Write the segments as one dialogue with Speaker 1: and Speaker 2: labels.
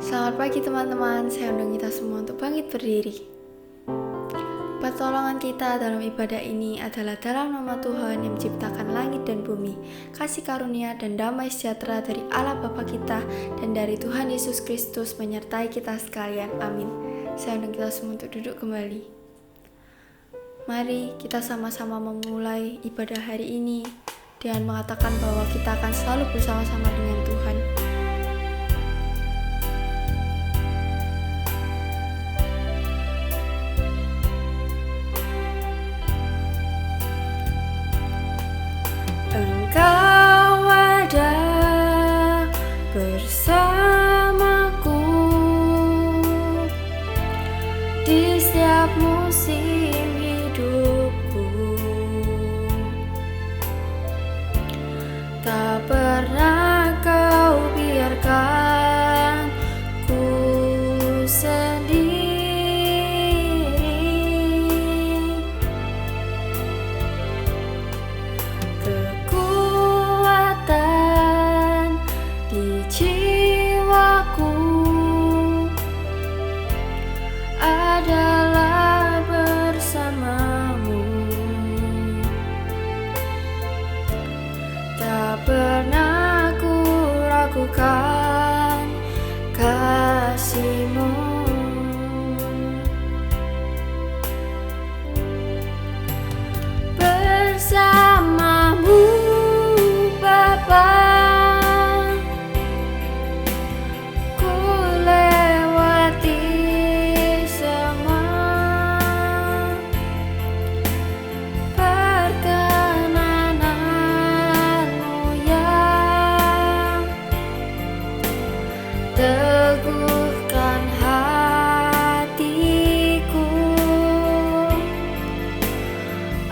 Speaker 1: Selamat pagi teman-teman, saya undang kita semua untuk bangkit berdiri. Pertolongan kita dalam ibadah ini adalah dalam nama Tuhan yang menciptakan langit dan bumi, kasih karunia dan damai sejahtera dari Allah Bapa kita dan dari Tuhan Yesus Kristus menyertai kita sekalian. Amin. Saya undang kita semua untuk duduk kembali. Mari kita sama-sama memulai ibadah hari ini dengan mengatakan bahwa kita akan selalu bersama-sama dengan Tuhan. Engkau ada bersamaku di setiap musim hidupku. Tak pernah kau biarkan ku sendiri. Kekuatan di jiwaku adalah bersamamu. Tak pernah ku ragukan kasih-Mu. Bersamamu Bapa, ku lewati semua perkenanan-Mu yang teguhkan hatiku.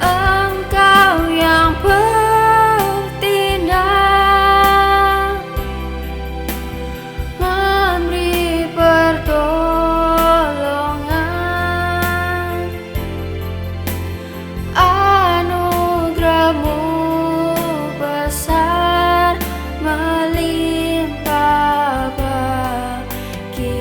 Speaker 1: Engkau yang bertindak, memberi pertolongan. Anugerah-Mu besar melimpah bagi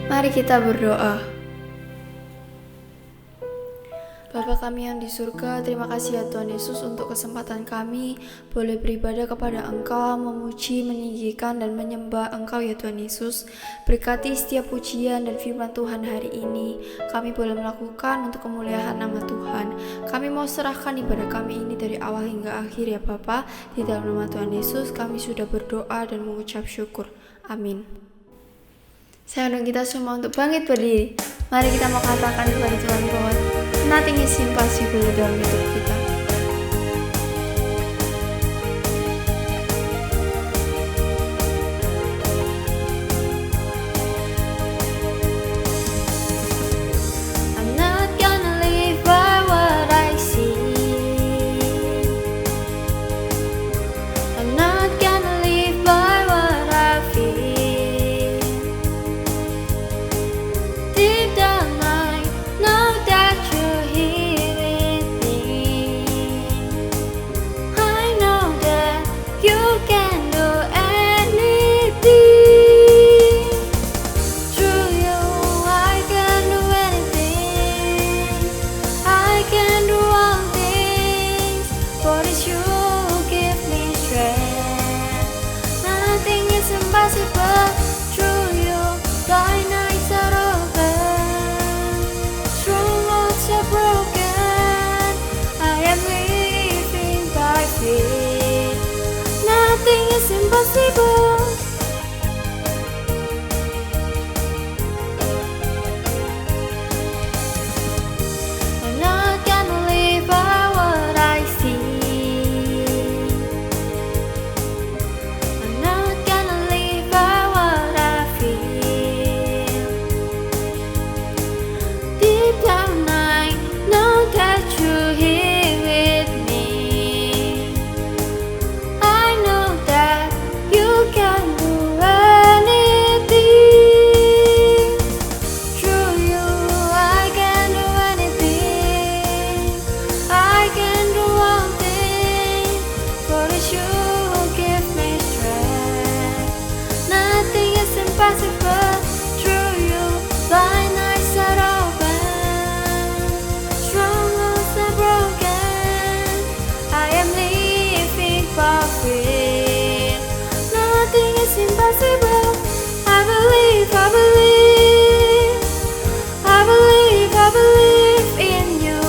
Speaker 1: Mari kita berdoa. Bapa kami yang di surga, terima kasih ya Tuhan Yesus untuk kesempatan kami boleh beribadah kepada Engkau, memuji, meninggikan, dan menyembah Engkau ya Tuhan Yesus. Berkati setiap pujian dan firman Tuhan hari ini, kami boleh melakukan untuk kemuliaan nama Tuhan. Kami mau serahkan ibadah kami ini dari awal hingga akhir ya Bapa. Di dalam nama Tuhan Yesus kami sudah berdoa dan mengucap syukur. Amin. Saya undang kita semua untuk bangkit berdiri. Mari kita mau katakan kepada Tuhan bahwa nothing is impossible dalam hidup kita. I'm not gonna live by what I see. I'm not gonna live by what I feel. Deep down I know that you're here with me. I know that you can do anything. Through you I can do anything. I can do all things. For it's you who give me strength. Nothing is impossible. Through you blind eyes are open. Strongholds are broken. I am living by faith. Nothing is impossible. I'm not gonna live by what I see. I'm not gonna live by what I feel. Deep down I know that you're here with me. I know that you can do anything. Through you I can do anything. I can do all things. For it's you who give me strength. Nothing is impossible. Through you blind eyes are open. Strongholds are broken. I am living by faith. Nothing is impossible. I believe, I believe. I believe, I believe in you.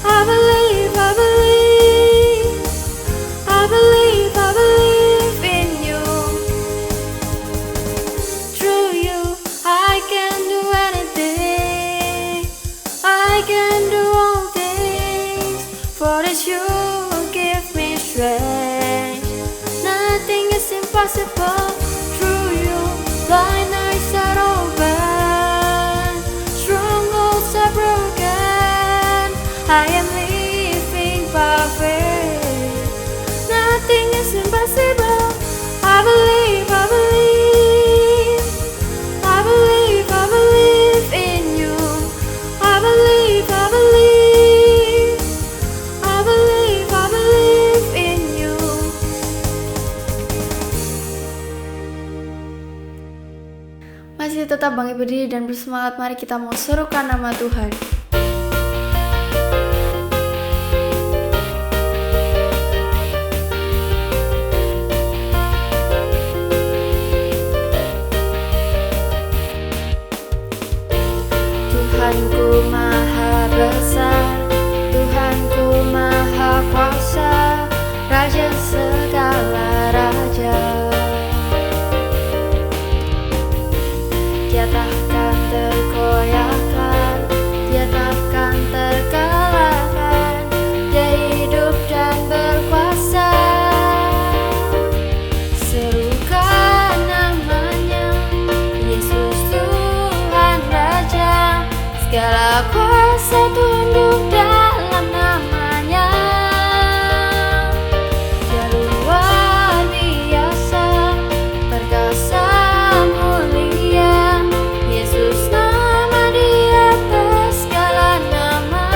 Speaker 1: I believe, I believe. I believe, I believe in you. Through you I can do anything. I can do all things. For it's you who give me strength. Nothing is impossible. Through you blind eyes are open. Strongholds are broken. I am living by faith. Nothing is impossible. I believe, I believe. I believe, I believe in you. I believe, I believe. I believe, I believe in you. Masih tetap bangkit berdiri dan bersemangat, mari kita mau serukan nama Tuhan. Tuhanku maha besar, Tuhanku maha kuasa, Raja segala raja. Dia takkan tergoyahkan, Dia takkan terkalahkan. Dia hidup dan berkuasa. Serukan namanya, Yesus Tuhan Raja. Segala kuasa tunduk dalam namanya. Dia luar biasa, perkasa mulia. Yesus nama di atas segala nama.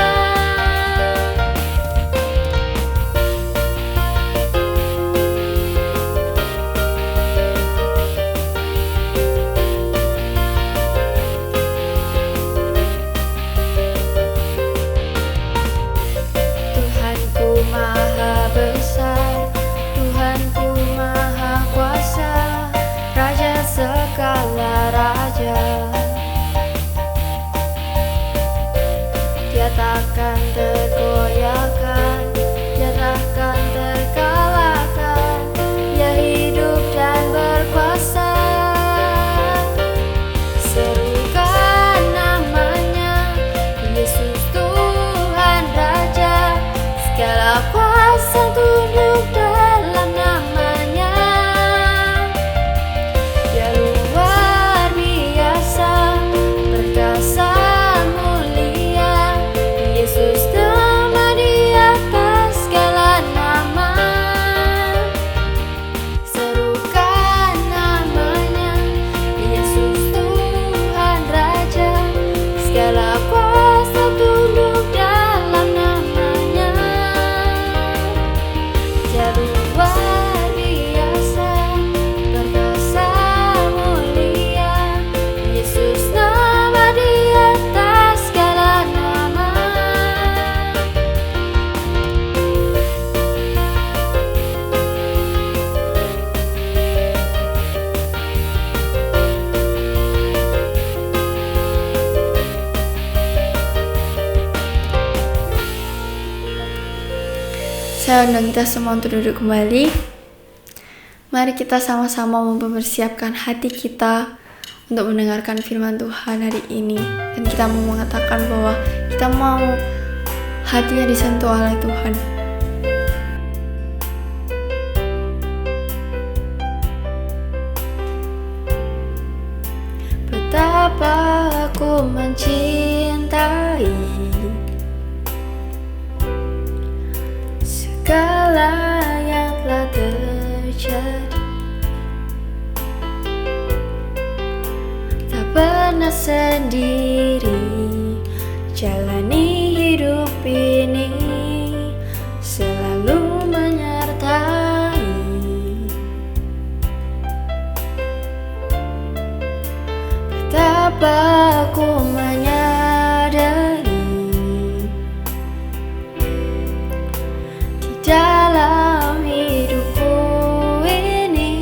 Speaker 1: Allah Raja. Dia takkan tergoyahkan, dia takkan terkalahkan. Dia hidup dan berkuasa. Serukan namanya, Yesus Tuhan Raja. Segala kuasa tunduk dalam namanya. Dia luar biasa, perkasa, mulia. Yesus nama di atas segala nama. Serukan namanya, Yesus Tuhan Raja. Segala kuasa tunduk dalam namanya. Dia luar biasa, perkasa, mulia. Yesus nama di atas segala nama. Saya undang kita semua untuk duduk kembali. Mari kita sama-sama mempersiapkan hati kita untuk mendengarkan firman Tuhan hari ini. Dan kita mau mengatakan bahwa kita mau hatinya disentuh oleh Tuhan. Betapa aku mencintai segala yang telah terjadi. Tak pernah sendiri jalani hidup ini, selalu menyertai. Betapa aku menyadari di dalam hidupku ini,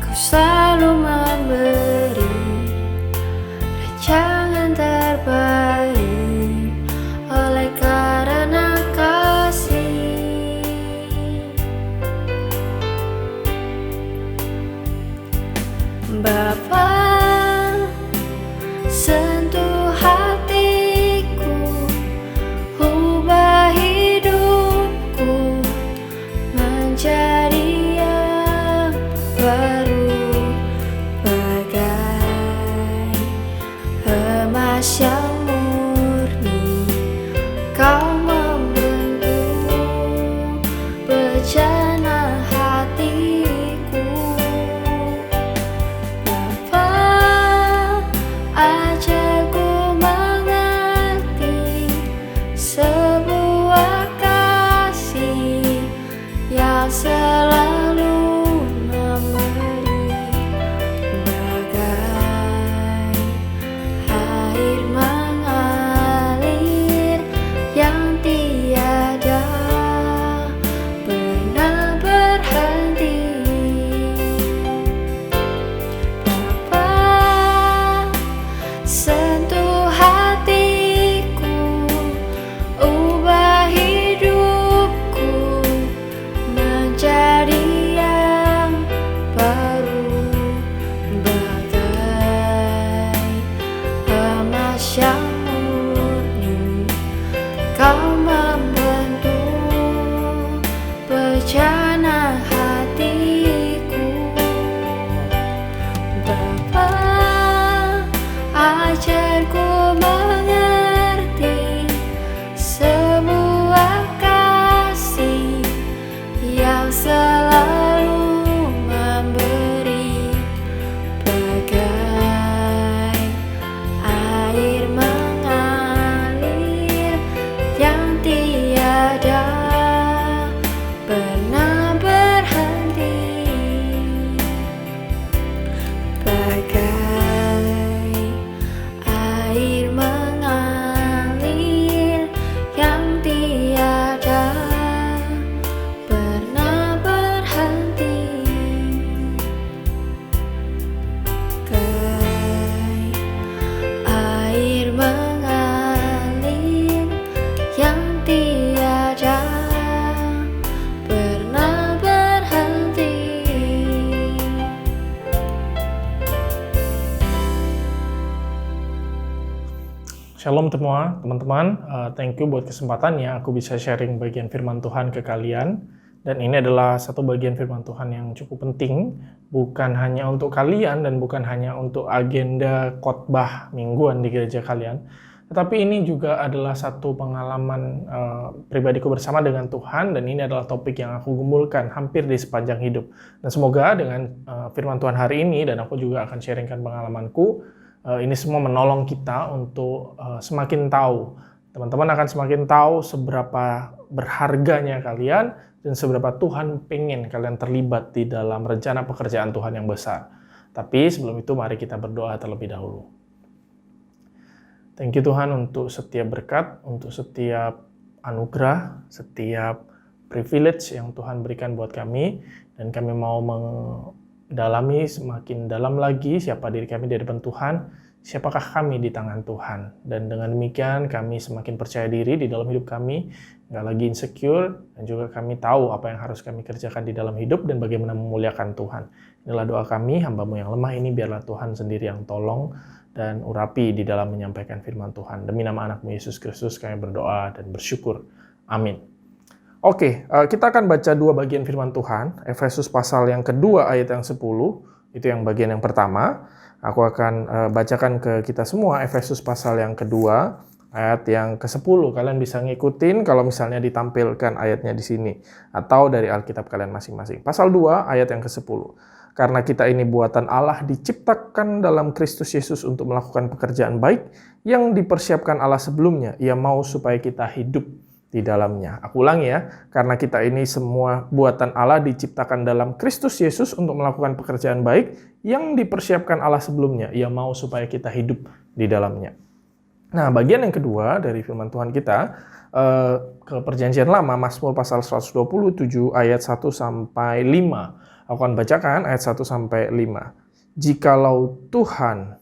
Speaker 1: Kau selalu memberi rancangan terbaik oleh karena kasih. Bapa, sentuh hatiku, ubah hidupku menjadi yang baru, bagai emas yang murni. Kau membentuk bejana hatiku. Bapa, ajarku mengerti sebuah kasih yang selalu memberi.
Speaker 2: Shalom semua teman-teman, thank you buat kesempatannya aku bisa sharing bagian firman Tuhan ke kalian. Dan ini adalah satu bagian firman Tuhan yang cukup penting, bukan hanya untuk kalian dan bukan hanya untuk agenda khotbah mingguan di gereja kalian, tetapi ini juga adalah satu pengalaman pribadiku bersama dengan Tuhan, dan ini adalah topik yang aku gumulkan hampir di sepanjang hidup. Dan semoga dengan firman Tuhan hari ini, dan aku juga akan sharingkan pengalamanku, ini semua menolong kita untuk semakin tahu. Teman-teman akan semakin tahu seberapa berharganya kalian dan seberapa Tuhan pengen kalian terlibat di dalam rencana pekerjaan Tuhan yang besar. Tapi sebelum itu mari kita berdoa terlebih dahulu. Thank you Tuhan untuk setiap berkat, untuk setiap anugerah, setiap privilege yang Tuhan berikan buat kami. Dan kami mau mendalami semakin dalam lagi siapa diri kami di depan Tuhan, siapakah kami di tangan Tuhan. Dan dengan demikian kami semakin percaya diri di dalam hidup kami, nggak lagi insecure, dan juga kami tahu apa yang harus kami kerjakan di dalam hidup dan bagaimana memuliakan Tuhan. Inilah doa kami, hamba-Mu yang lemah ini biarlah Tuhan sendiri yang tolong dan urapi di dalam menyampaikan firman Tuhan. Demi nama anak-Mu Yesus Kristus kami berdoa dan bersyukur. Amin. Oke, kita akan baca dua bagian firman Tuhan. Efesus pasal yang kedua ayat yang 10, itu yang bagian yang pertama. Aku akan bacakan ke kita semua Efesus pasal yang kedua ayat yang ke-10. Kalian bisa ngikutin kalau misalnya ditampilkan ayatnya di sini atau dari Alkitab kalian masing-masing. Pasal 2 ayat yang ke-10. Karena kita ini buatan Allah diciptakan dalam Kristus Yesus untuk melakukan pekerjaan baik yang dipersiapkan Allah sebelumnya. Ia mau supaya kita hidup di dalamnya. Aku ulangi ya, karena kita ini semua buatan Allah diciptakan dalam Kristus Yesus untuk melakukan pekerjaan baik yang dipersiapkan Allah sebelumnya. Ia mau supaya kita hidup di dalamnya. Nah, bagian yang kedua dari firman Tuhan kita ke Perjanjian Lama, Mazmur pasal 127 ayat 1 sampai 5. Aku akan bacakan ayat 1 sampai 5. Jikalau Tuhan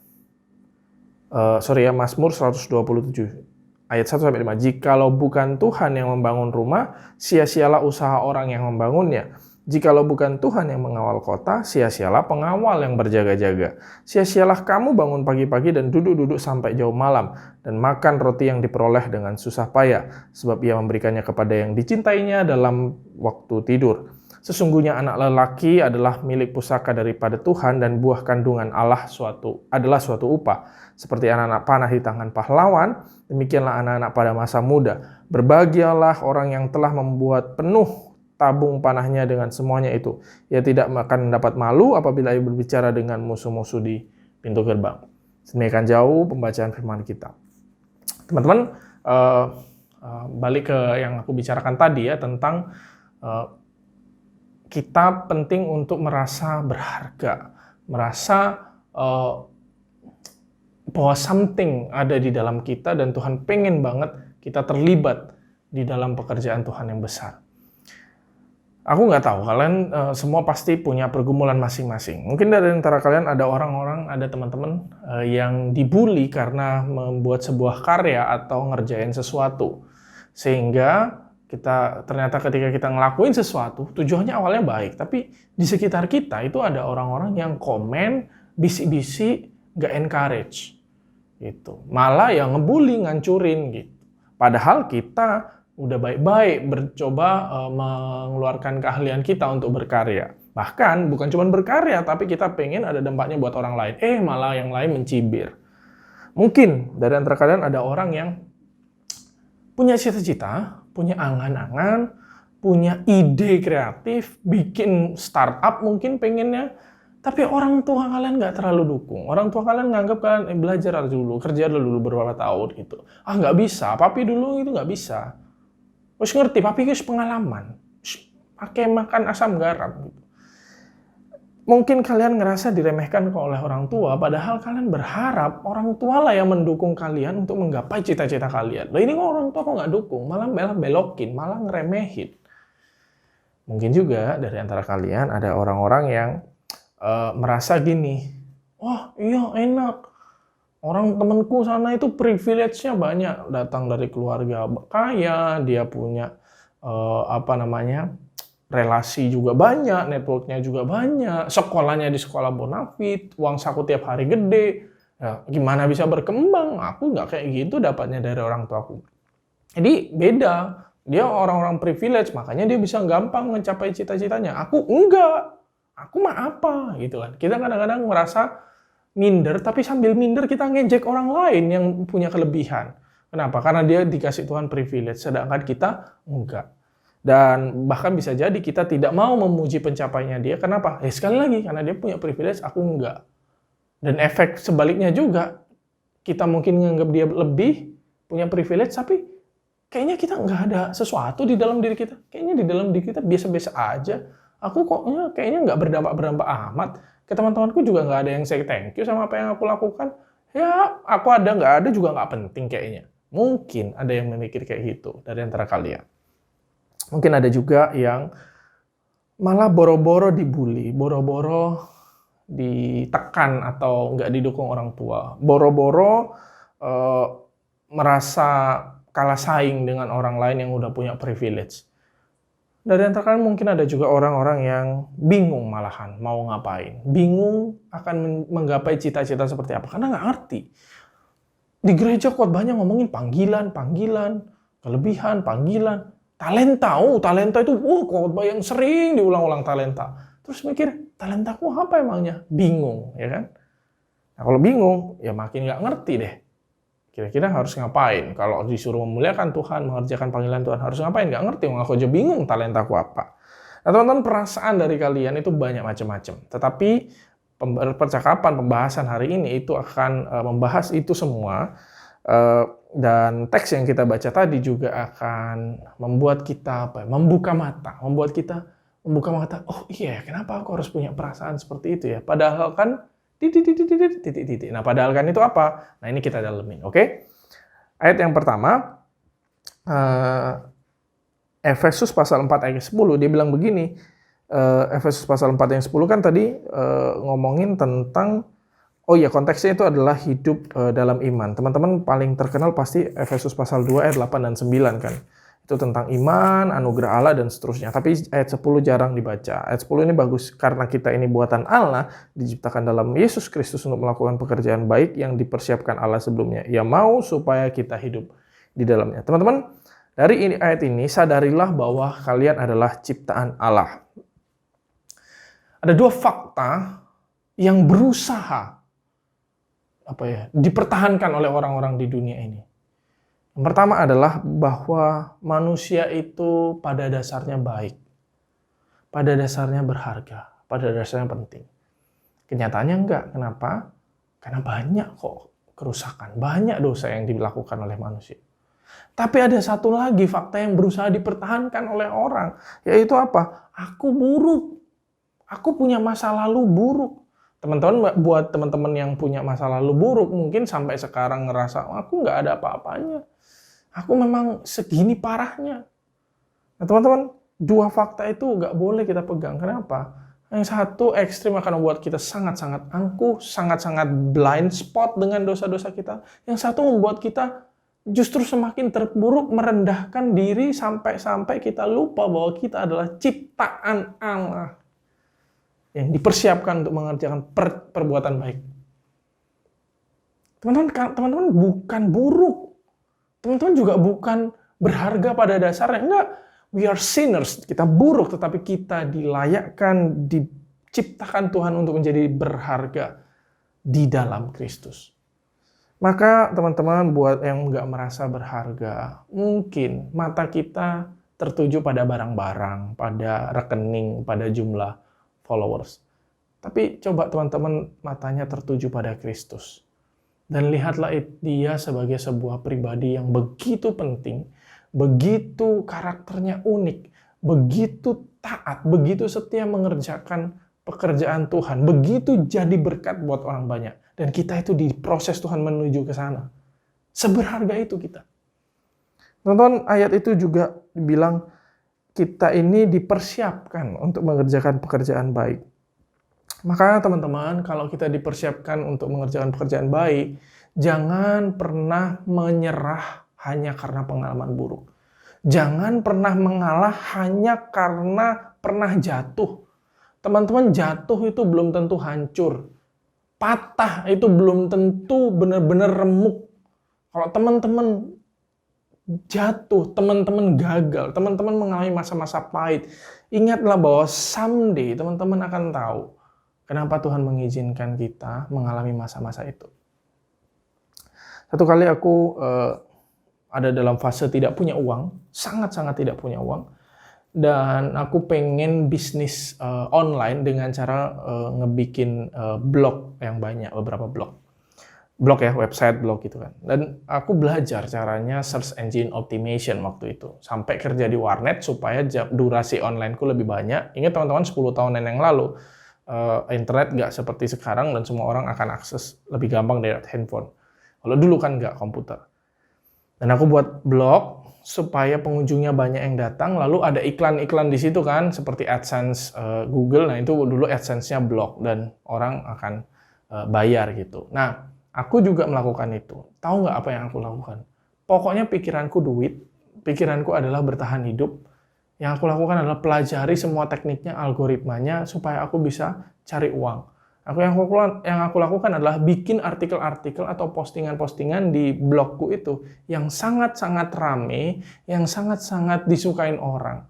Speaker 2: Mazmur 127 ayat 1 sampai 5. Jikalau bukan Tuhan yang membangun rumah, sia-sialah usaha orang yang membangunnya. Jikalau bukan Tuhan yang mengawal kota, sia-sialah pengawal yang berjaga-jaga. Sia-sialah kamu bangun pagi-pagi dan duduk-duduk sampai jauh malam, dan makan roti yang diperoleh dengan susah payah, sebab ia memberikannya kepada yang dicintainya dalam waktu tidur. Sesungguhnya anak lelaki adalah milik pusaka daripada Tuhan, dan buah kandungan Allah adalah suatu upah. Seperti anak-anak panah di tangan pahlawan, demikianlah anak-anak pada masa muda. Berbahagialah orang yang telah membuat penuh tabung panahnya dengan semuanya itu. Ia tidak akan mendapat malu apabila ia berbicara dengan musuh-musuh di pintu gerbang. Demikian jauh pembacaan firman kita. Teman-teman, balik ke yang aku bicarakan tadi ya, tentang kita penting untuk merasa berharga, merasa bahwa something ada di dalam kita dan Tuhan pengen banget kita terlibat di dalam pekerjaan Tuhan yang besar. Aku nggak tahu, kalian semua pasti punya pergumulan masing-masing. Mungkin dari antara kalian ada orang-orang, ada teman-teman yang dibully karena membuat sebuah karya atau ngerjain sesuatu. Sehingga ternyata ketika kita ngelakuin sesuatu, tujuannya awalnya baik, tapi di sekitar kita itu ada orang-orang yang komen, bisi-bisi, nggak encourage. Gitu. Malah yang ngebully, ngancurin gitu. Padahal kita udah baik-baik bercoba mengeluarkan keahlian kita untuk berkarya. Bahkan bukan cuma berkarya, tapi kita pengen ada dampaknya buat orang lain. Malah yang lain mencibir. Mungkin dari antara kalian ada orang yang punya cita-cita, punya angan-angan, punya ide kreatif, bikin startup mungkin pengennya, tapi orang tua kalian nggak terlalu dukung. Orang tua kalian nganggap kalian belajar dulu, kerja dulu beberapa tahun gitu. Nggak bisa, papi dulu itu nggak bisa. Terus ngerti, papi itu pengalaman. Pakai makan asam garam gitu. Mungkin kalian ngerasa diremehkan oleh orang tua, padahal kalian berharap orang tua lah yang mendukung kalian untuk menggapai cita-cita kalian. Nah ini kok orang tua kok nggak dukung, malah belokin, malah ngeremehin. Mungkin juga dari antara kalian ada orang-orang yang merasa gini, wah iya enak, orang temanku sana itu privilege-nya banyak, datang dari keluarga kaya, dia punya relasi juga banyak, network-nya juga banyak, sekolahnya di sekolah bonafit, uang saku tiap hari gede. Ya, gimana bisa berkembang? Aku nggak kayak gitu dapatnya dari orang tuaku. Jadi beda. Dia orang-orang privilege, makanya dia bisa gampang mencapai cita-citanya. Aku enggak. Aku mah apa? Gitu kan. Kita kadang-kadang merasa minder, tapi sambil minder kita ngejek orang lain yang punya kelebihan. Kenapa? Karena dia dikasih Tuhan privilege, sedangkan kita enggak. Dan bahkan bisa jadi kita tidak mau memuji pencapaiannya dia. Kenapa? Sekali lagi, karena dia punya privilege, aku enggak. Dan efek sebaliknya juga, kita mungkin nganggap dia lebih punya privilege, tapi kayaknya kita nggak ada sesuatu di dalam diri kita. Kayaknya di dalam diri kita biasa-biasa aja. Aku kayaknya nggak berdampak amat. Ke teman-temanku juga nggak ada yang say thank you sama apa yang aku lakukan. Ya, aku ada nggak ada juga nggak penting kayaknya. Mungkin ada yang memikir kayak gitu dari antara kalian. Mungkin ada juga yang malah boro-boro dibully, boro-boro ditekan atau nggak didukung orang tua. Boro-boro merasa kalah saing dengan orang lain yang udah punya privilege. Dari antara kalian mungkin ada juga orang-orang yang bingung malahan mau ngapain. Bingung akan menggapai cita-cita seperti apa. Karena nggak ngerti. Di gereja khotbahnya ngomongin panggilan, kelebihan, panggilan. Talenta itu khotbah yang sering diulang-ulang talenta. Terus mikir, talentaku apa emangnya? Bingung, ya kan? Nah, kalau bingung, ya makin nggak ngerti deh. Kira-kira harus ngapain? Kalau disuruh memuliakan Tuhan, mengerjakan panggilan Tuhan, harus ngapain? Nggak ngerti, aku aja bingung talentaku apa. Nah, teman-teman, perasaan dari kalian itu banyak macam-macam. Tetapi percakapan, pembahasan hari ini itu akan membahas itu semua. Dan teks yang kita baca tadi juga akan membuat kita membuka mata. Oh iya, kenapa aku harus punya perasaan seperti itu ya? Padahal kan titik. Nah, padahal kan itu apa? Nah, ini kita dalemin, oke? Ayat yang pertama, Efesus pasal 4 ayat 10, dia bilang begini, Efesus pasal 4 ayat 10 kan tadi ngomongin tentang, konteksnya itu adalah hidup dalam iman. Teman-teman paling terkenal pasti Efesus pasal 2 ayat 8 dan 9 kan. Itu tentang iman, anugerah Allah, dan seterusnya. Tapi ayat 10 jarang dibaca. Ayat 10 ini bagus karena kita ini buatan Allah, diciptakan dalam Yesus Kristus untuk melakukan pekerjaan baik yang dipersiapkan Allah sebelumnya. Ia mau supaya kita hidup di dalamnya. Teman-teman, dari ayat ini sadarilah bahwa kalian adalah ciptaan Allah. Ada dua fakta yang berusaha dipertahankan oleh orang-orang di dunia ini. Yang pertama adalah bahwa manusia itu pada dasarnya baik, pada dasarnya berharga, pada dasarnya penting. Kenyataannya enggak. Kenapa? Karena banyak kok kerusakan, banyak dosa yang dilakukan oleh manusia. Tapi ada satu lagi fakta yang berusaha dipertahankan oleh orang, yaitu apa? Aku buruk. Aku punya masa lalu buruk. Teman-teman, buat teman-teman yang punya masa lalu buruk, mungkin sampai sekarang ngerasa, aku nggak ada apa-apanya. Aku memang segini parahnya. Nah, teman-teman, dua fakta itu nggak boleh kita pegang. Kenapa? Yang satu ekstrim akan membuat kita sangat-sangat angkuh, sangat-sangat blind spot dengan dosa-dosa kita. Yang satu membuat kita justru semakin terpuruk, merendahkan diri sampai-sampai kita lupa bahwa kita adalah ciptaan Allah yang dipersiapkan untuk mengerjakan perbuatan baik. Teman-teman bukan buruk. Teman-teman juga bukan berharga pada dasarnya. Enggak, we are sinners. Kita buruk, tetapi kita dilayakkan, diciptakan Tuhan untuk menjadi berharga di dalam Kristus. Maka teman-teman buat yang enggak merasa berharga, mungkin mata kita tertuju pada barang-barang, pada rekening, pada jumlah followers. Tapi coba teman-teman matanya tertuju pada Kristus. Dan lihatlah dia sebagai sebuah pribadi yang begitu penting, begitu karakternya unik, begitu taat, begitu setia mengerjakan pekerjaan Tuhan, begitu jadi berkat buat orang banyak. Dan kita itu diproses Tuhan menuju ke sana. Seberharga itu kita. Teman-teman, ayat itu juga bilang kita ini dipersiapkan untuk mengerjakan pekerjaan baik. Maka teman-teman, kalau kita dipersiapkan untuk mengerjakan pekerjaan baik, jangan pernah menyerah hanya karena pengalaman buruk. Jangan pernah mengalah hanya karena pernah jatuh. Teman-teman, jatuh itu belum tentu hancur. patah itu belum tentu benar-benar remuk. Kalau teman-teman jatuh, teman-teman gagal, teman-teman mengalami masa-masa pahit, ingatlah bahwa someday teman-teman akan tahu kenapa Tuhan mengizinkan kita mengalami masa-masa itu. Satu kali aku ada dalam fase tidak punya uang, sangat-sangat tidak punya uang, dan aku pengen bisnis online dengan cara ngebikin blog yang banyak, beberapa blog ya, website blog gitu kan. Dan aku belajar caranya search engine optimization waktu itu, sampai kerja di warnet supaya durasi onlineku lebih banyak. Ingat teman-teman, 10 tahunan yang lalu internet nggak seperti sekarang dan semua orang akan akses lebih gampang dari handphone. Kalau dulu kan nggak komputer. Dan aku buat blog supaya pengunjungnya banyak yang datang, lalu ada iklan-iklan di situ kan, seperti AdSense Google. Nah itu dulu AdSense-nya blog dan orang akan bayar gitu. Nah, aku juga melakukan itu. Tahu nggak apa yang aku lakukan? Pokoknya pikiranku duit, pikiranku adalah bertahan hidup. Yang aku lakukan adalah pelajari semua tekniknya, algoritmanya, supaya aku bisa cari uang. Yang aku lakukan adalah bikin artikel-artikel atau postingan-postingan di blogku itu yang sangat-sangat rame, yang sangat-sangat disukain orang.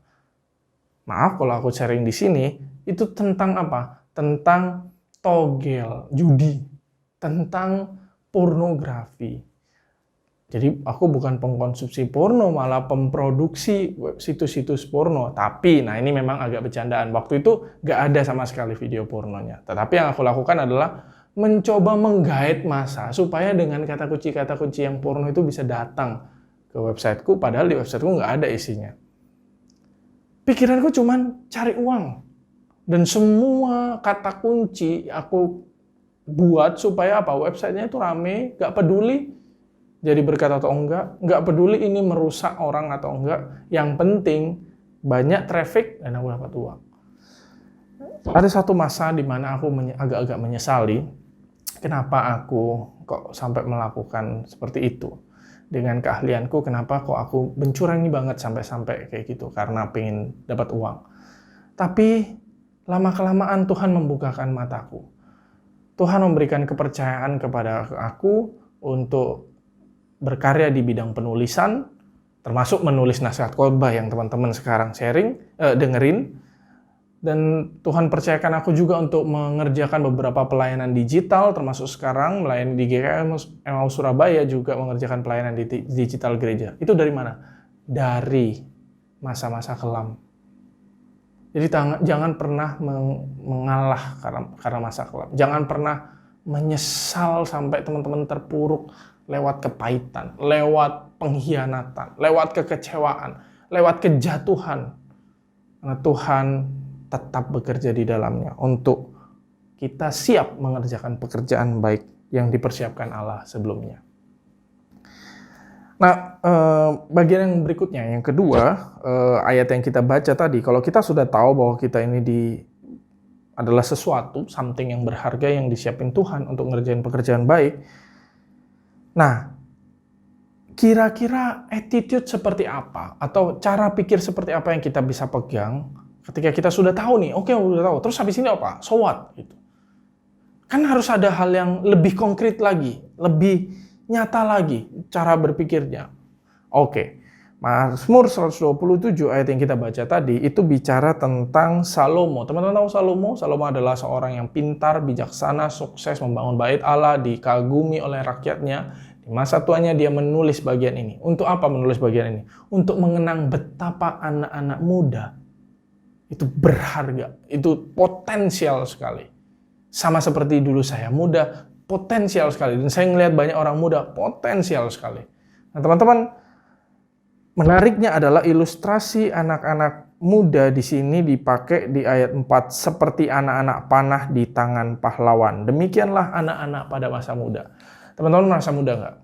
Speaker 2: Maaf kalau aku sharing di sini, itu tentang apa? Tentang togel, judi, tentang pornografi. Jadi aku bukan pengkonsumsi porno, malah pemproduksi situs-situs porno. Tapi, nah ini memang agak bercandaan. Waktu itu gak ada sama sekali video pornonya. Tetapi yang aku lakukan adalah mencoba menggait massa supaya dengan kata kunci yang porno itu bisa datang ke websiteku, padahal di websiteku gak ada isinya. Pikiranku cuman cari uang. Dan semua kata kunci aku buat supaya apa? Websitenya itu rame, gak peduli jadi berkat atau enggak, nggak peduli ini merusak orang atau enggak, yang penting banyak traffic dan aku dapat uang. Ada satu masa di mana aku agak-agak menyesali kenapa aku kok sampai melakukan seperti itu. Dengan keahlianku, kenapa kok aku mencurangi banget sampai kayak gitu, karena pengen dapat uang. Tapi lama-kelamaan Tuhan membukakan mataku. Tuhan memberikan kepercayaan kepada aku untuk berkarya di bidang penulisan, termasuk menulis nasihat khotbah yang teman-teman sekarang dengerin. Dan Tuhan percayakan aku juga untuk mengerjakan beberapa pelayanan digital, termasuk sekarang melayani di GKI Emmaus Surabaya, juga mengerjakan pelayanan di digital gereja. Itu dari mana? Dari masa-masa kelam. Jadi jangan pernah mengalah karena masa kelam. Jangan pernah menyesal sampai teman-teman terpuruk lewat kepahitan, lewat pengkhianatan, lewat kekecewaan, lewat kejatuhan. Karena Tuhan tetap bekerja di dalamnya untuk kita siap mengerjakan pekerjaan baik yang dipersiapkan Allah sebelumnya. Nah, bagian yang berikutnya, yang kedua, ayat yang kita baca tadi, kalau kita sudah tahu bahwa kita ini adalah sesuatu, something yang berharga yang disiapin Tuhan untuk ngerjain pekerjaan baik. Nah, kira-kira attitude seperti apa atau cara pikir seperti apa yang kita bisa pegang ketika kita sudah tahu nih, oke, udah tahu, terus habis ini apa? So what? Gitu. Kan harus ada hal yang lebih konkret lagi, lebih nyata lagi cara berpikirnya. Oke. Mazmur 127 ayat yang kita baca tadi itu bicara tentang Salomo. Teman-teman tahu Salomo? Salomo adalah seorang yang pintar, bijaksana, sukses membangun bait Allah, dikagumi oleh rakyatnya. Di masa tuanya dia menulis bagian ini. Untuk apa menulis bagian ini? Untuk mengenang betapa anak-anak muda itu berharga, itu potensial sekali. Sama seperti dulu saya muda, potensial sekali. Dan saya melihat banyak orang muda, potensial sekali. Nah teman-teman, menariknya adalah ilustrasi anak-anak muda di sini dipakai di ayat 4 seperti anak-anak panah di tangan pahlawan. Demikianlah anak-anak pada masa muda. Teman-teman merasa muda nggak?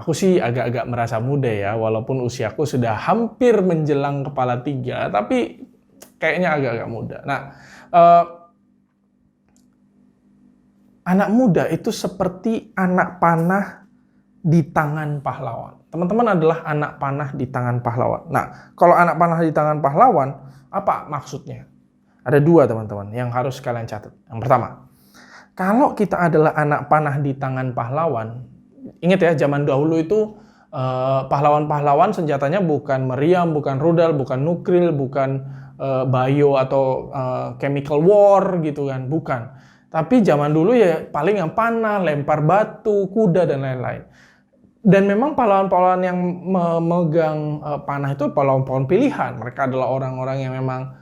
Speaker 2: Aku sih agak-agak merasa muda ya, walaupun usiaku sudah hampir menjelang kepala 3, tapi kayaknya agak-agak muda. Nah, anak muda itu seperti anak panah di tangan pahlawan. Teman-teman adalah anak panah di tangan pahlawan. Nah, kalau anak panah di tangan pahlawan, apa maksudnya? Ada dua teman-teman yang harus kalian catat. Yang pertama, Kalau kita adalah anak panah di tangan pahlawan, ingat ya, zaman dahulu itu pahlawan-pahlawan senjatanya bukan meriam, bukan rudal, bukan nuklir, bukan bio atau chemical war gitu kan, bukan. Tapi zaman dulu ya paling yang panah, lempar batu, kuda dan lain-lain. Dan memang pahlawan-pahlawan yang memegang panah itu pahlawan-pahlawan pilihan. Mereka adalah orang-orang yang memang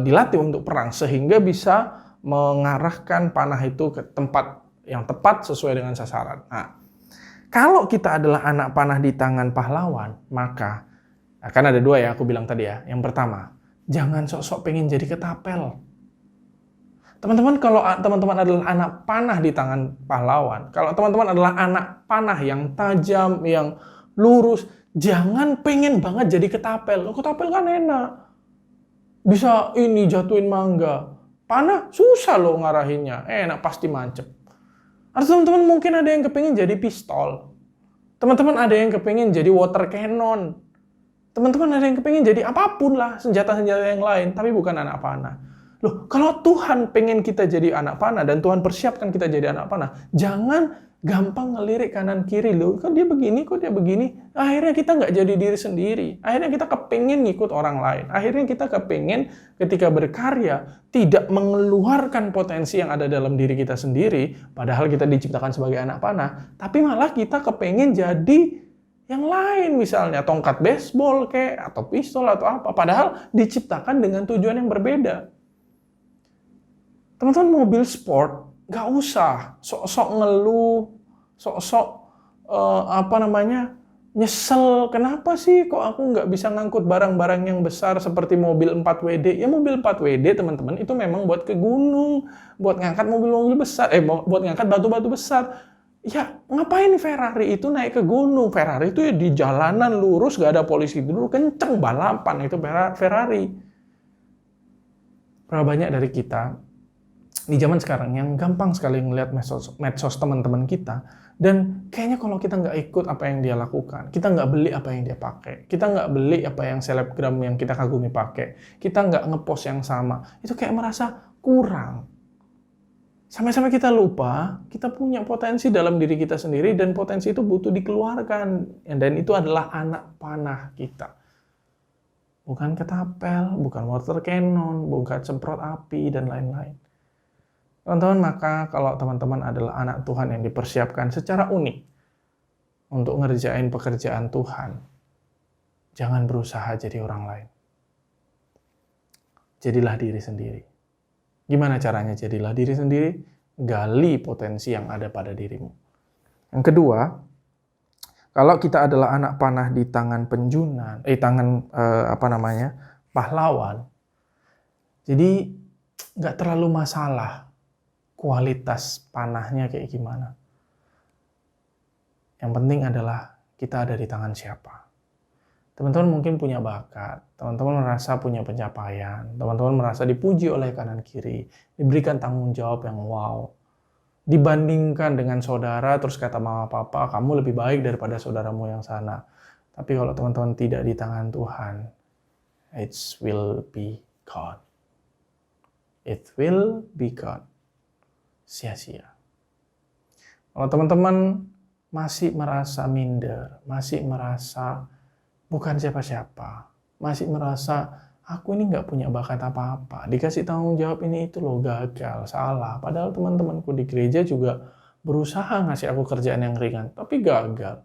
Speaker 2: dilatih untuk perang sehingga bisa mengarahkan panah itu ke tempat yang tepat sesuai dengan sasaran. Nah, kalau kita adalah anak panah di tangan pahlawan, maka akan ada dua ya, aku bilang tadi ya. Yang pertama, jangan sok-sok pengen jadi ketapel. Teman-teman, kalau teman-teman adalah anak panah di tangan pahlawan, kalau teman-teman adalah anak panah yang tajam, yang lurus, jangan pengen banget jadi ketapel. Loh, ketapel kan enak. Bisa ini jatuhin mangga. Panah susah loh ngarahinnya. Enak pasti mancep. Atau teman-teman mungkin ada yang kepengen jadi pistol. Teman-teman ada yang kepengen jadi water cannon. Teman-teman ada yang kepengen jadi apapun lah, senjata-senjata yang lain, tapi bukan anak panah. Loh, kalau Tuhan pengen kita jadi anak panah dan Tuhan persiapkan kita jadi anak panah, jangan gampang ngelirik kanan kiri. Loh, kok dia begini, kok dia begini. Akhirnya kita nggak jadi diri sendiri. Akhirnya kita kepengen ngikut orang lain. Akhirnya kita kepengen ketika berkarya tidak mengeluarkan potensi yang ada dalam diri kita sendiri, padahal kita diciptakan sebagai anak panah, tapi malah kita kepengen jadi yang lain, misalnya tongkat baseball kayak atau pistol atau apa, padahal diciptakan dengan tujuan yang berbeda. Teman-teman, mobil sport nggak usah sok-sok ngeluh, sok-sok nyesel. Kenapa sih kok aku nggak bisa ngangkut barang-barang yang besar seperti mobil 4WD? Ya mobil 4WD teman-teman itu memang buat ke gunung, buat ngangkat mobil-mobil besar, buat ngangkat batu-batu besar. Ya ngapain Ferrari itu naik ke gunung? Ferrari itu ya di jalanan lurus, gak ada polisi dulu, kenceng balapan itu Ferrari. Berapa banyak dari kita di zaman sekarang yang gampang sekali ngelihat medsos teman-teman kita, dan kayaknya kalau kita nggak ikut apa yang dia lakukan, kita nggak beli apa yang dia pakai, kita nggak beli apa yang selebgram yang kita kagumi pakai, kita nggak ngepost yang sama, itu kayak merasa kurang. Sampai-sampai kita lupa, kita punya potensi dalam diri kita sendiri, dan potensi itu butuh dikeluarkan, dan itu adalah anak panah kita. Bukan ketapel, bukan water cannon, bukan semprot api, dan lain-lain. Teman-teman, maka kalau teman-teman adalah anak Tuhan yang dipersiapkan secara unik untuk ngerjain pekerjaan Tuhan, jangan berusaha jadi orang lain. Jadilah diri sendiri. Gimana caranya jadilah diri sendiri? Gali potensi yang ada pada dirimu. Yang kedua, kalau kita adalah anak panah di tangan pahlawan, jadi nggak terlalu masalah kualitas panahnya kayak gimana. Yang penting adalah kita ada di tangan siapa. Teman-teman mungkin punya bakat, teman-teman merasa punya pencapaian, teman-teman merasa dipuji oleh kanan kiri, diberikan tanggung jawab yang wow. Dibandingkan dengan saudara, terus kata mama papa, kamu lebih baik daripada saudaramu yang sana. Tapi kalau teman-teman tidak di tangan Tuhan, it will be gone. It will be gone. Sia-sia. Kalau teman-teman masih merasa minder, masih merasa bukan siapa-siapa, masih merasa aku ini nggak punya bakat apa-apa, dikasih tanggung jawab ini itu loh gagal, salah. Padahal teman-temanku di gereja juga berusaha ngasih aku kerjaan yang ringan, tapi gagal.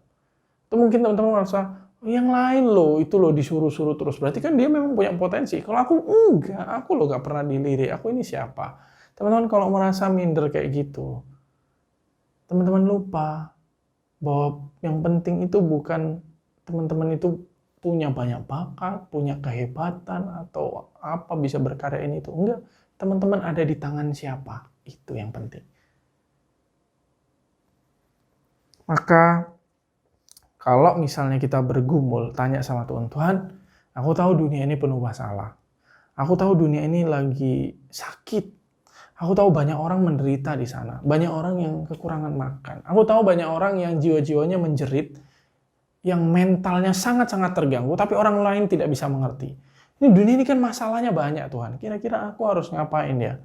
Speaker 2: Itu mungkin teman-teman merasa, yang lain loh, itu loh disuruh-suruh terus. Berarti kan dia memang punya potensi. Kalau aku enggak, aku loh nggak pernah dilirik, aku ini siapa? Teman-teman kalau merasa minder kayak gitu, teman-teman lupa bahwa yang penting itu bukan teman-teman itu punya banyak bakat, punya kehebatan, atau apa bisa berkarya ini itu. Enggak, teman-teman ada di tangan siapa, itu yang penting. Maka kalau misalnya kita bergumul, tanya sama Tuhan, Tuhan, aku tahu dunia ini penuh masalah. Aku tahu dunia ini lagi sakit. Aku tahu banyak orang menderita di sana. Banyak orang yang kekurangan makan. Aku tahu banyak orang yang jiwa-jiwanya menjerit, yang mentalnya sangat-sangat terganggu, tapi orang lain tidak bisa mengerti. Ini dunia ini kan masalahnya banyak, Tuhan. Kira-kira aku harus ngapain ya?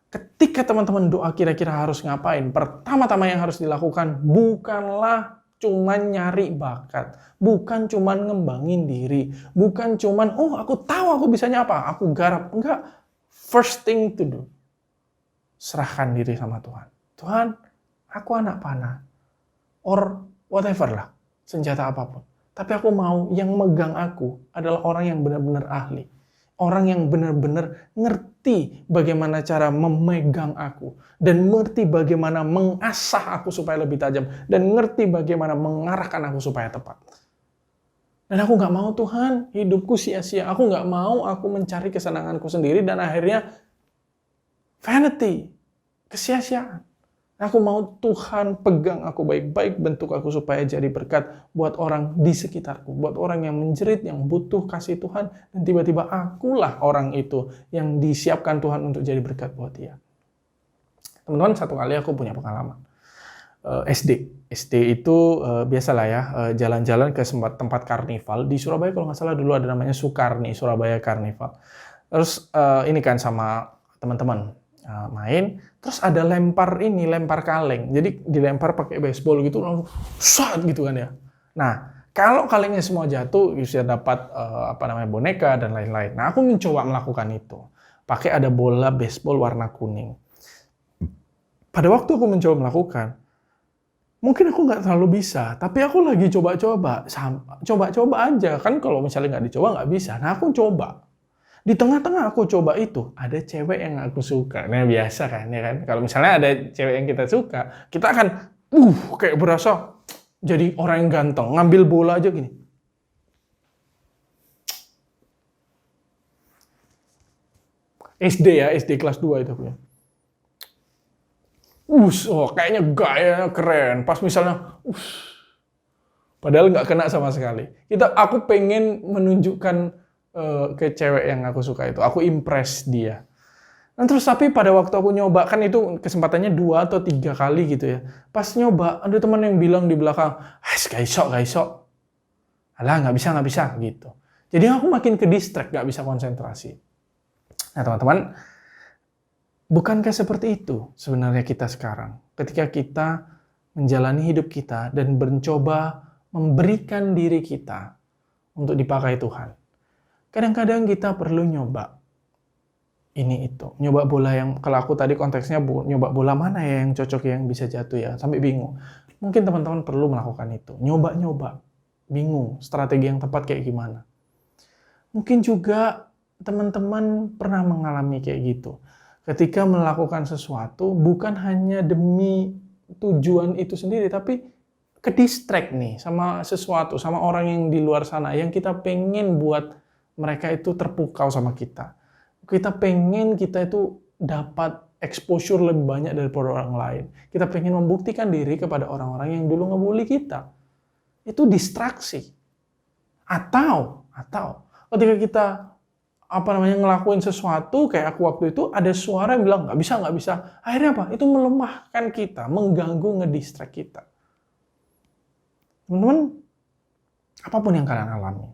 Speaker 2: Ketika teman-teman doa kira-kira harus ngapain, pertama-tama yang harus dilakukan bukanlah cuman nyari bakat, bukan cuman ngembangin diri, bukan cuman, oh aku tahu aku bisanya apa, aku garap. Enggak, first thing to do, serahkan diri sama Tuhan. Tuhan, aku anak panah, or whatever lah, senjata apapun. Tapi aku mau yang megang aku adalah orang yang benar-benar ahli. Orang yang benar-benar ngerti bagaimana cara memegang aku. Dan ngerti bagaimana mengasah aku supaya lebih tajam. Dan ngerti bagaimana mengarahkan aku supaya tepat. Dan aku gak mau Tuhan, hidupku sia-sia. Aku gak mau aku mencari kesenanganku sendiri dan akhirnya vanity, kesia-siaan. Aku mau Tuhan pegang aku baik-baik, bentuk aku supaya jadi berkat buat orang di sekitarku, buat orang yang menjerit, yang butuh kasih Tuhan, dan tiba-tiba akulah orang itu yang disiapkan Tuhan untuk jadi berkat buat dia. Teman-teman, satu kali aku punya pengalaman. SD itu biasalah ya, jalan-jalan ke tempat karnival. Di Surabaya kalau nggak salah dulu ada namanya Sukarni, Surabaya Karnival. Terus ini kan sama teman-teman main, terus ada lempar kaleng. Jadi dilempar pakai baseball gitu, langsung shot gitu kan ya. Nah, kalau kalengnya semua jatuh, bisa dapat boneka dan lain-lain. Nah, aku mencoba melakukan itu. Pakai ada bola baseball warna kuning. Pada waktu aku mencoba melakukan, mungkin aku nggak terlalu bisa, tapi aku lagi coba-coba aja. Kan kalau misalnya nggak dicoba nggak bisa. Nah, aku coba. Di tengah-tengah aku coba itu, ada cewek yang aku suka. Nah, biasa kan, ya kan? Kalau misalnya ada cewek yang kita suka, kita akan, kayak berasa jadi orang yang ganteng. Ngambil bola aja gini. SD kelas 2 itu punya. Kayaknya gayanya keren. Pas misalnya, padahal nggak kena sama sekali. Aku pengen menunjukkan ke cewek yang aku suka itu. Aku impress dia. Nah, terus tapi pada waktu aku nyoba, kan itu kesempatannya 2 atau 3 kali gitu ya. Pas nyoba, ada teman yang bilang di belakang, gak iso. Alah, nggak bisa gitu. Jadi aku makin ke distract, nggak bisa konsentrasi. Nah, teman-teman, bukankah seperti itu sebenarnya kita sekarang? Ketika kita menjalani hidup kita dan mencoba memberikan diri kita untuk dipakai Tuhan. Kadang-kadang kita perlu nyoba ini itu. Nyoba bola yang, kalau aku tadi konteksnya nyoba bola mana ya yang cocok yang bisa jatuh ya, sampai bingung. Mungkin teman-teman perlu melakukan itu. Nyoba-nyoba. Bingung strategi yang tepat kayak gimana. Mungkin juga teman-teman pernah mengalami kayak gitu. Ketika melakukan sesuatu bukan hanya demi tujuan itu sendiri, tapi ke distract nih sama sesuatu, sama orang yang di luar sana yang kita pengen buat mereka itu terpukau sama kita. Kita pengen kita itu dapat exposure lebih banyak daripada orang lain. Kita pengen membuktikan diri kepada orang-orang yang dulu ngebully kita. Itu distraksi. Atau ketika kita ngelakuin sesuatu, kayak aku waktu itu ada suara yang bilang nggak bisa. Akhirnya apa? Itu melemahkan kita, mengganggu, ngedistract kita. Teman-teman, apapun yang kalian alami,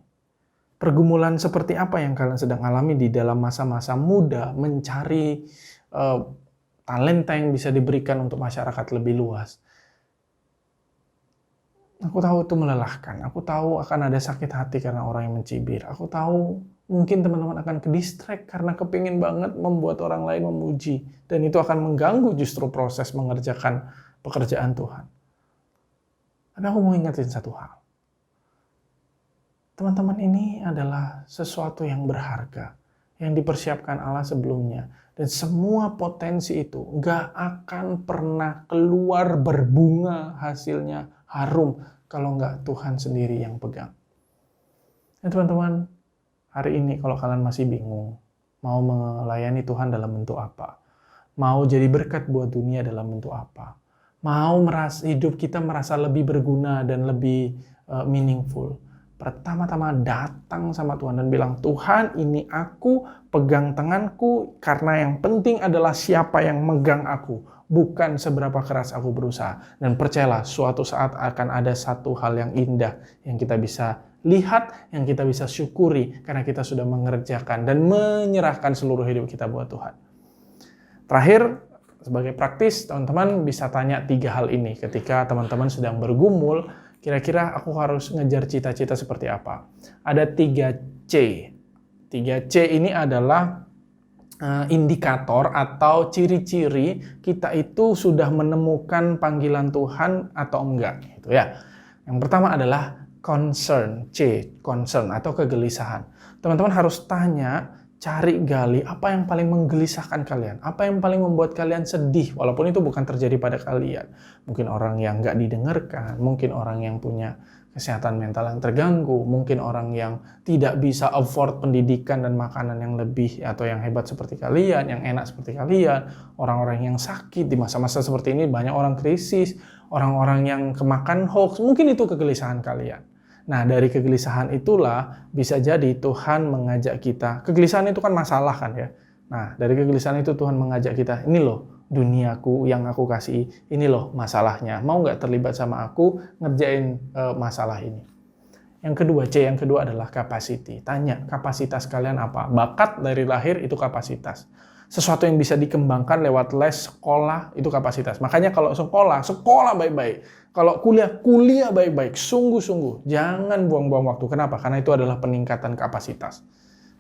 Speaker 2: pergumulan seperti apa yang kalian sedang alami di dalam masa-masa muda mencari talenta yang bisa diberikan untuk masyarakat lebih luas. Aku tahu itu melelahkan. Aku tahu akan ada sakit hati karena orang yang mencibir. Aku tahu mungkin teman-teman akan ke-distract karena kepingin banget membuat orang lain memuji. Dan itu akan mengganggu justru proses mengerjakan pekerjaan Tuhan. Tapi aku mau ingetin satu hal. Teman-teman, ini adalah sesuatu yang berharga, yang dipersiapkan Allah sebelumnya. Dan semua potensi itu gak akan pernah keluar berbunga hasilnya harum kalau gak Tuhan sendiri yang pegang. Dan teman-teman, hari ini kalau kalian masih bingung, mau melayani Tuhan dalam bentuk apa, mau jadi berkat buat dunia dalam bentuk apa, mau hidup kita merasa lebih berguna dan lebih meaningful, pertama-tama datang sama Tuhan dan bilang, Tuhan, ini aku, pegang tanganku, karena yang penting adalah siapa yang megang aku, bukan seberapa keras aku berusaha. Dan percayalah, suatu saat akan ada satu hal yang indah yang kita bisa lihat, yang kita bisa syukuri, karena kita sudah mengerjakan dan menyerahkan seluruh hidup kita buat Tuhan. Terakhir, sebagai praktis, teman-teman bisa tanya 3 hal ini ketika teman-teman sedang bergumul, kira-kira aku harus ngejar cita-cita seperti apa? Ada 3C. 3C ini adalah indikator atau ciri-ciri kita itu sudah menemukan panggilan Tuhan atau enggak gitu ya. Yang pertama adalah concern, concern atau kegelisahan. Teman-teman harus tanya, cari gali apa yang paling menggelisahkan kalian, apa yang paling membuat kalian sedih walaupun itu bukan terjadi pada kalian. Mungkin orang yang nggak didengarkan, mungkin orang yang punya kesehatan mental yang terganggu, mungkin orang yang tidak bisa afford pendidikan dan makanan yang lebih atau yang hebat seperti kalian, yang enak seperti kalian, orang-orang yang sakit di masa-masa seperti ini, banyak orang krisis, orang-orang yang kemakan hoax, mungkin itu kegelisahan kalian. Nah, dari kegelisahan itulah bisa jadi Tuhan mengajak kita, kegelisahan itu kan masalah kan ya. Nah, dari kegelisahan itu Tuhan mengajak kita, ini loh duniaku yang aku kasih, ini loh masalahnya. Mau nggak terlibat sama aku ngerjain masalah ini? Yang kedua, yang kedua adalah capacity. Tanya, kapasitas kalian apa? Bakat dari lahir itu kapasitas. Sesuatu yang bisa dikembangkan lewat les, sekolah, itu kapasitas. Makanya kalau sekolah baik-baik. Kalau kuliah baik-baik. Sungguh-sungguh. Jangan buang-buang waktu. Kenapa? Karena itu adalah peningkatan kapasitas.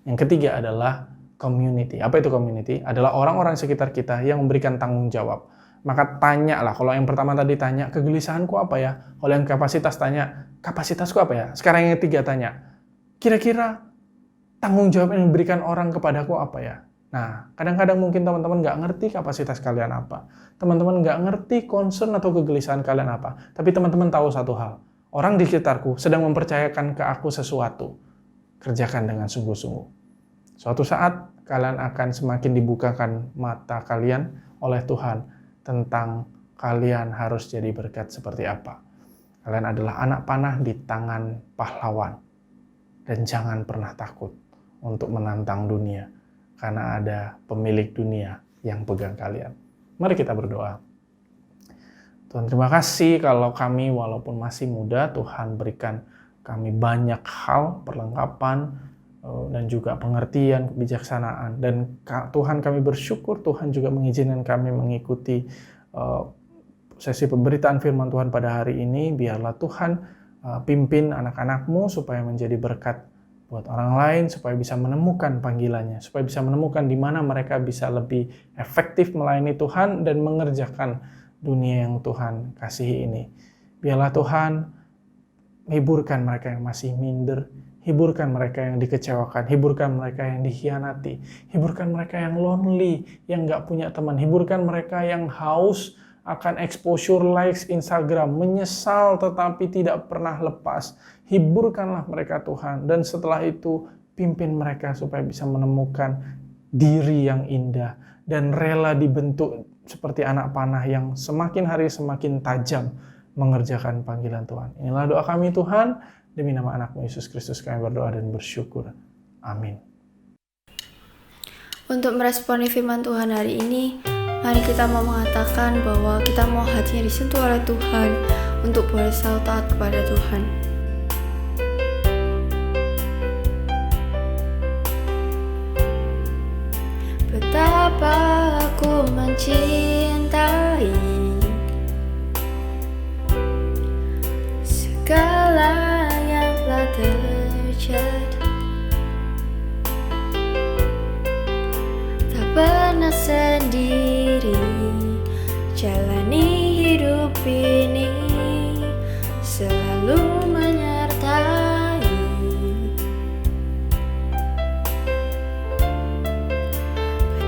Speaker 2: Yang ketiga adalah community. Apa itu community? Adalah orang-orang sekitar kita yang memberikan tanggung jawab. Maka tanyalah, kalau yang pertama tadi tanya, kegelisahanku apa ya? Kalau yang kapasitas tanya, kapasitasku apa ya? Sekarang yang ketiga tanya, kira-kira tanggung jawab yang diberikan orang kepadaku apa ya? Nah, kadang-kadang mungkin teman-teman nggak ngerti kapasitas kalian apa. Teman-teman nggak ngerti concern atau kegelisahan kalian apa. Tapi teman-teman tahu satu hal, orang di sekitarku sedang mempercayakan ke aku sesuatu. Kerjakan dengan sungguh-sungguh. Suatu saat kalian akan semakin dibukakan mata kalian oleh Tuhan tentang kalian harus jadi berkat seperti apa. Kalian adalah anak panah di tangan pahlawan. Dan jangan pernah takut untuk menantang dunia. Karena ada pemilik dunia yang pegang kalian. Mari kita berdoa. Tuhan, terima kasih kalau kami walaupun masih muda, Tuhan berikan kami banyak hal, perlengkapan, dan juga pengertian, kebijaksanaan. Dan Tuhan, kami bersyukur Tuhan juga mengizinkan kami mengikuti sesi pemberitaan firman Tuhan pada hari ini. Biarlah Tuhan pimpin anak-anak-Mu supaya menjadi berkat buat orang lain, supaya bisa menemukan panggilannya, supaya bisa menemukan di mana mereka bisa lebih efektif melayani Tuhan dan mengerjakan dunia yang Tuhan kasihi ini. Biarlah Tuhan hiburkan mereka yang masih minder, hiburkan mereka yang dikecewakan, hiburkan mereka yang dikhianati, hiburkan mereka yang lonely, yang gak punya teman, hiburkan mereka yang haus akan exposure likes Instagram, menyesal tetapi tidak pernah lepas. Hiburkanlah mereka Tuhan, dan setelah itu pimpin mereka supaya bisa menemukan diri yang indah dan rela dibentuk seperti anak panah yang semakin hari semakin tajam mengerjakan panggilan Tuhan. Inilah doa kami Tuhan. Demi nama anak-Mu Yesus Kristus kami berdoa dan bersyukur. Amin.
Speaker 1: Untuk meresponi firman Tuhan hari ini, mari kita mau mengatakan bahwa kita mau hatinya disentuh oleh Tuhan untuk boleh selalu taat kepada Tuhan. Betapa aku mencintai segala terjadi, tak pernah sendiri jalani hidup ini, selalu menyertai.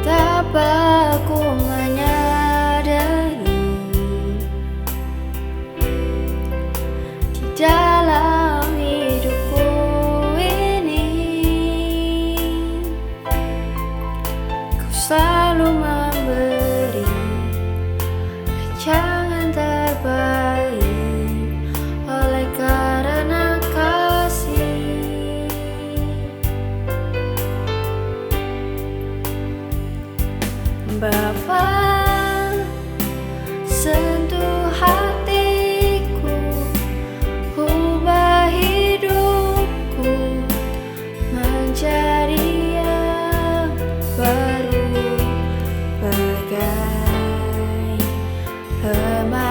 Speaker 1: Betapa aku menyadari di dalam hidupku ini, Kau selalu memberi rancangan terbaik. Oleh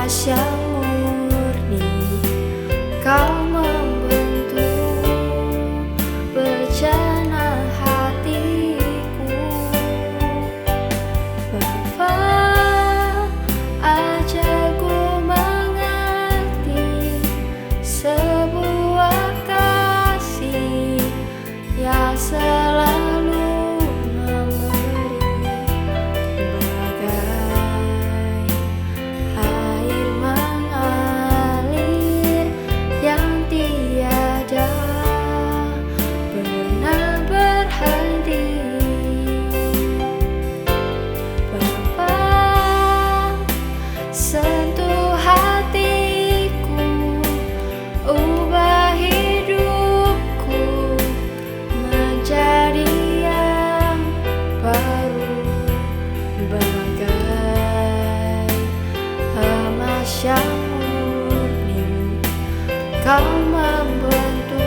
Speaker 1: Hamas yang murni, Kau membentuk bejana hatiku. Bapa, ajarku mengerti sebuah kasih yang selalu memberi, bagai air mengalir yang tiada pernah berhenti. Bapa, sentuh hatiku, ubah hidupku menjadi yang baru, bagai emas yang murni, Kau membentuk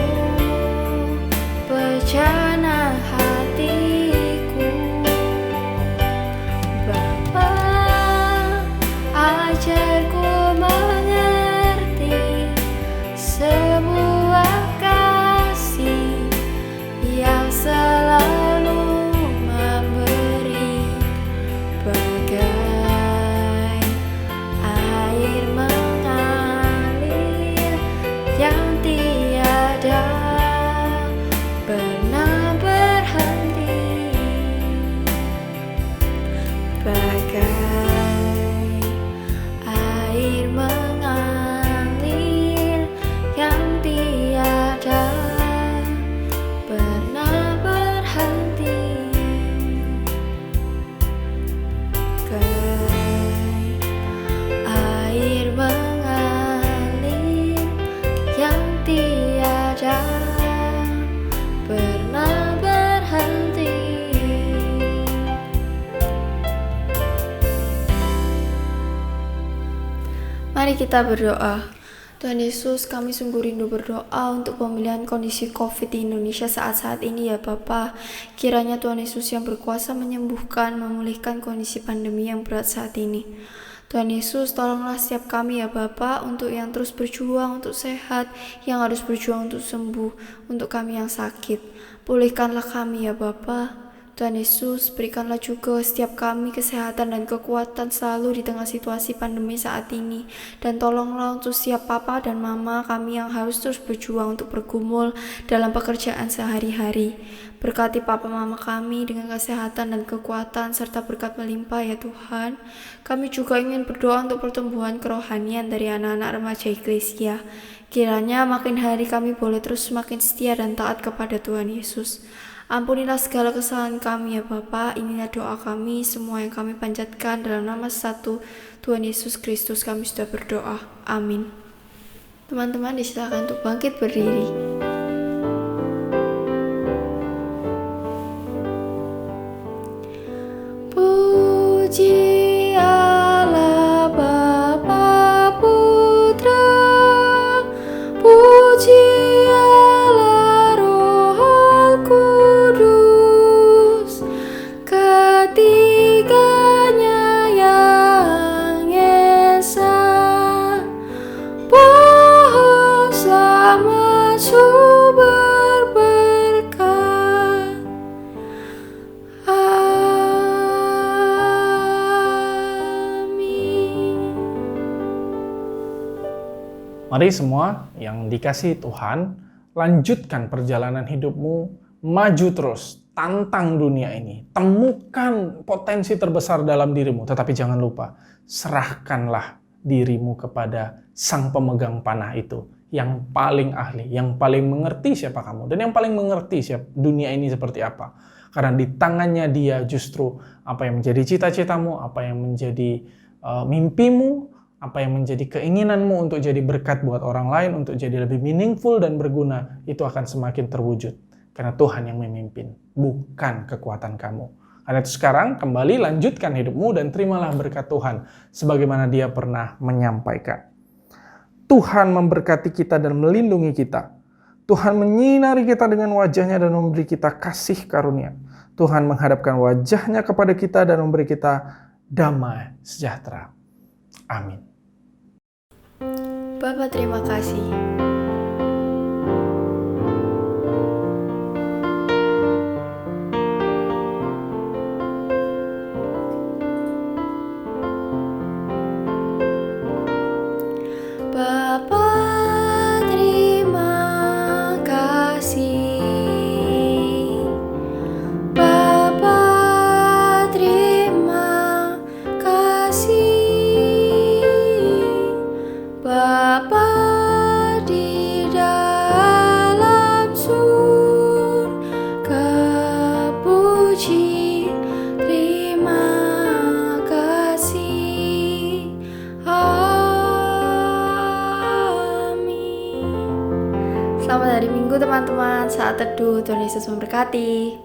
Speaker 1: bejana hatiku. Bapa, ajarku mengerti sebuah kasih yang selalu memberi, bagai air mengalir yang tiada pernah berhenti, bagai air mengalir yang tiada pernah berhenti, bagai air mengalir yang tiada pernah berhenti. Mari kita berdoa. Tuhan Yesus, kami sungguh rindu berdoa untuk pemulihan kondisi COVID di Indonesia saat-saat ini ya Bapa. Kiranya Tuhan Yesus yang berkuasa menyembuhkan, memulihkan kondisi pandemi yang berat saat ini. Tuhan Yesus, tolonglah setiap kami ya Bapa, untuk yang terus berjuang untuk sehat, yang harus berjuang untuk sembuh, untuk kami yang sakit. Pulihkanlah kami ya Bapa. Tuhan Yesus, berikanlah juga setiap kami kesehatan dan kekuatan selalu di tengah situasi pandemi saat ini. Dan tolonglah untuk setiap papa dan mama kami yang harus terus berjuang untuk bergumul dalam pekerjaan sehari-hari. Berkati papa mama kami dengan kesehatan dan kekuatan serta berkat melimpah ya Tuhan. Kami juga ingin berdoa untuk pertumbuhan kerohanian dari anak-anak remaja Eklesia. Kiranya makin hari kami boleh terus semakin setia dan taat kepada Tuhan Yesus. Ampunilah segala kesalahan kami ya Bapa. Inilah doa kami, semua yang kami panjatkan dalam nama satu Tuhan Yesus Kristus kami sudah berdoa. Amin. Teman-teman disilakan untuk bangkit berdiri. Puji Allah Bapa Putra, puji Allah Roh Kudus, ketiganya yang esa, pohon selamat sumber berkat.
Speaker 2: Mari semua yang dikasihi Tuhan, lanjutkan perjalanan hidupmu, maju terus, tantang dunia ini, temukan potensi terbesar dalam dirimu, tetapi jangan lupa, serahkanlah dirimu kepada Sang Pemegang Panah itu, yang paling ahli, yang paling mengerti siapa kamu, dan yang paling mengerti dunia ini seperti apa. Karena di tangannya Dia justru apa yang menjadi cita-citamu, apa yang menjadi mimpimu, apa yang menjadi keinginanmu untuk jadi berkat buat orang lain, untuk jadi lebih meaningful dan berguna, itu akan semakin terwujud. Karena Tuhan yang memimpin, bukan kekuatan kamu. Karena itu sekarang kembali lanjutkan hidupmu dan terimalah berkat Tuhan sebagaimana Dia pernah menyampaikan. Tuhan memberkati kita dan melindungi kita. Tuhan menyinari kita dengan wajah-Nya dan memberi kita kasih karunia. Tuhan menghadapkan wajah-Nya kepada kita dan memberi kita damai sejahtera. Amin.
Speaker 1: Bapa, terima kasih. Bapa, terima kasih. Bapa, terima kasih. Bapa di dalam surga, puji, terima kasih. Amin. Selamat hari Minggu teman-teman. Saat teduh, Tuhan Yesus memberkati.